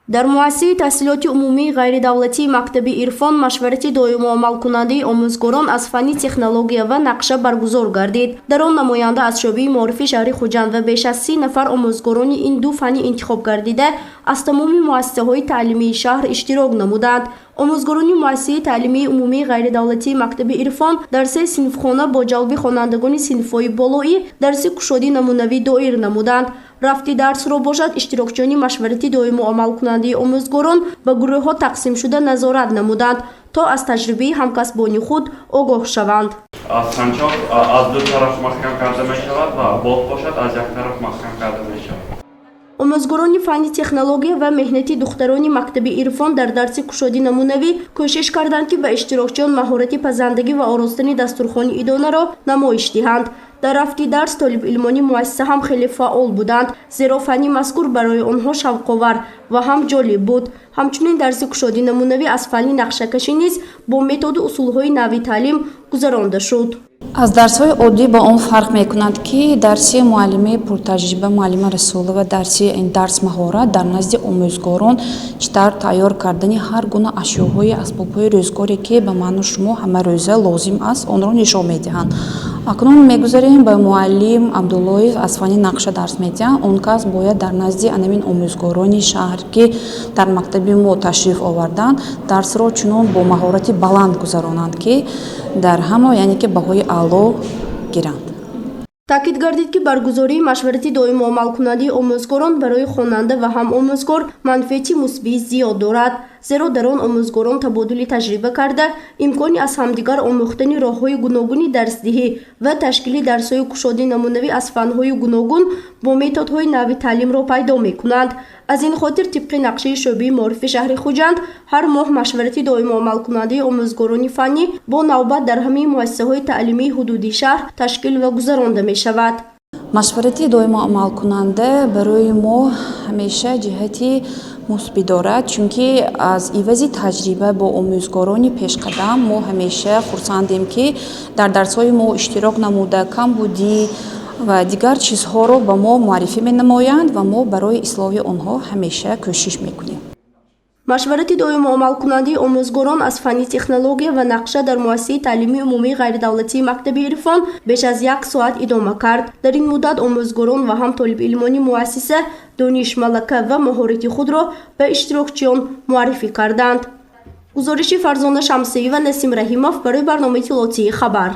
дар муассисаи таҳсилоти умумии ғайридавлатии мактаби Ирфон машварати доиму амалкунандаи омӯзгорон аз фанни технология ва нақша баргузор гардид. Дар он намоянда аз шӯъбаи маорифи шаҳри Хуҷанд ва беш аз 30 нафар омӯзгорони ин ду фанни интихоб гардида аз тамоми муассисаҳои таълимии шаҳр иштирок намуданд. омӯзгорони муассисаи таълимии умумии ғайридавлатии мактаби Ирфон дар 3 синфхона бо ҷалби хонандагони синфҳои болоӣ дарси кушодӣ намунавӣ доир намуданд. рафти дарсро бошад иштирокчиёни машварати доиму амалкунандаи омӯзгорон ба гурӯҳҳо тақсим шуда назорат намуданд, то аз таҷрибаи ҳамкасбони худ огоҳ шаванд. аз санчоқ аз ду тараф маҳкам карда мешавад ва болт бошад аз як тараф маҳкам карда мешавад. омӯзгорони фанни технология ва меҳнати духтарони мактаби Ирфон дар дарси кушодӣ намунавӣ кӯшиш карданд ки ба иштирокчиён маҳорати пазандагӣ ва оростани дастурхони идонаро намоиш диҳанд. дар рафти дарс толибилмони муассиса ҳам хеле фаъол буданд, зеро фанни мазкур барои онҳо шавқовар ва ҳам ҷолиб буд. ҳамчунин дарси кушодӣ намунавӣ аз фанни нақшакашӣ низ бо методу усулҳои нави таълим гузаронда шуд. аз дарсҳои оддӣ ба он фарқ мекунад ки дарси муаллимаи пуртаҷриба муаллима Расулова дарси ин дарс маҳорат дар назди омӯзгорон читар тайёр кардани ҳар гуна ашёҳои асбобҳои рӯзгоре ки ба ману шумо ҳамарӯза лозим аст онро нишон медиҳанд. акнун мегузарем ба муаллим Абдуллоев аз фанни нақша дарс медиҳанд. он кас бояд дар назди анамин омӯзгорони шаҳр ки дар мактаби мо ташриф оварданд дарсро чунон бо маҳорати баланд гузаронанд ки дар ҳама яъне ки баҳои аъло гиранд. таъкид гардид ки баргузории машварати доиму амалкунандаи омӯзгорон барои хонанда ва ҳам омӯзгор манфиати мусбии зиёд дорад, зеро дар он омӯзгорон табодули таҷриба карда имкони аз ҳамдигар омӯхтани роҳҳои гуногуни дарсдиҳӣ ва ташкили дарсҳои кушодӣ намунавӣ аз фанҳои гуногун бо методҳои нави таълимро пайдо мекунанд. аз ин хотир тибқи нақшаи шӯъбаи маорифи шаҳри Хуҷанд ҳар моҳ машварати доиму амалкунандаи омӯзгорони фаннӣ бо навбат дар ҳамаи муассисаҳои таълимии ҳудудии шаҳр ташкил ва гузаронда мешавад. машварати доиму амалкунанда барои мо ҳамеша ҷиҳати мусбит дорад, чунки аз ивази таҷриба бо омӯзгорони пешқадам мо ҳамеша хурсандем ки дар дарсҳои мо иштирок намуда камбудӣ ва дигар чизҳоро ба мо муаррифӣ менамоянд ва мо барои ислоҳи онҳо ҳамеша кӯшиш мекунем. машварати доиму амалкунандаи омӯзгорон аз фанни технология ва нақша дар муассисаи таълимии умумии ғайридавлатии мактаби Ирфон беш аз 1 соат идома кард. дар ин муддат омӯзгорон ва ҳам толибилмони муассиса дониш, малака ва маҳорати худро ба иштирокчиён муаррифӣ карданд. гузориши Фарзона Шамсиева, Насим Раҳимов барои барномаи Иттилоотии Хабар.